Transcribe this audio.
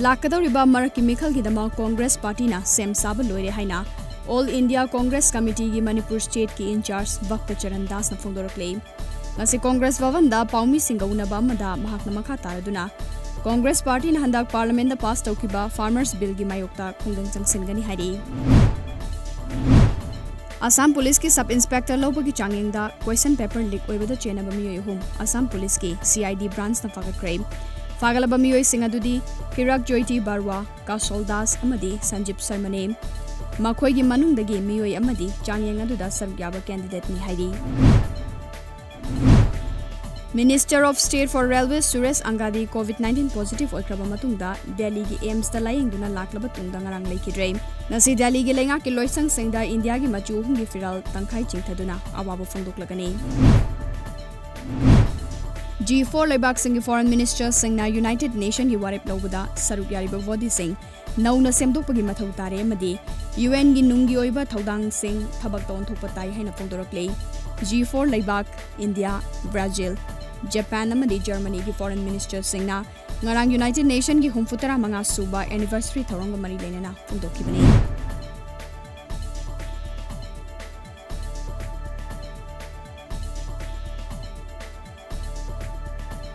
लाकदौरिबा मरकी मिखलगिदमा Congress पार्टीना same साब लोइरे हाइना all India Congress committee की Manipur state की इंचार्ज भक्त चरण दास न फोंदोरकले ngasi कांग्रेस भवनदा पाउमी सिंगौनबा मदा महाकना मखा तारदुना कांग्रेस पार्टी न हंदाक पार्लियामेंट दा पास तौकिबा फार्मर्स बिल की मायोक्ता खुंगदंग चंगसिनगनी हाइरी असम पुलिस की सब इंस्पेक्टर लोबगी चांगेंगदा क्वेश्चन पेपर लीक ओइबदा चेनबा मियोय हुम असम पुलिस की सीआईडी ब्रांच न फागक्रे फागलबा मियोय सिंगदुदी किरक जोइटी बारवा कासोल दास अमदी संजीप शर्मने मखोयगी मनुंगदगी मियोय अमदी चांगेंग अदुदा सरग्याबा कैंडिडेट नि हाइरी minister of state for railway Suresh Angadi कोविड-19 पॉजिटिव ओइक्रबा मतुंगदा दिल्ली की एम्स दा लायंगदुना लाक्लबा तुंगदा ngarang लेखिद्रे नसी दिल्ली की लेंगा की लोइसंग सिंगदा इंडिया की मचू हुंगी फिरल तंखाई चिंथदुना अवाबो फोंदोकलगनी G4 लेबाक सिंह फॉरेन मिनिस्टर सिंगना यूनाइटेड नेशन की वारेप लौबदा सरुक यारिबा बॉडी सिंह नौना सेमदोकपगी मथौ तारे मदी UN की नुंगी ओइबा थौदांग सिंह थबक तौन थोपा ताई हैना फोंदोरकले G4 लेबाक इंडिया ब्राजील जापान अमदी जर्मनी की फॉरेन मिनिस्टर सिंगना ngarang यूनाइटेड नेशन की 34 मंगा सुबा एनिवर्सरी थौरंग मरी लेना फोंदोकिबनी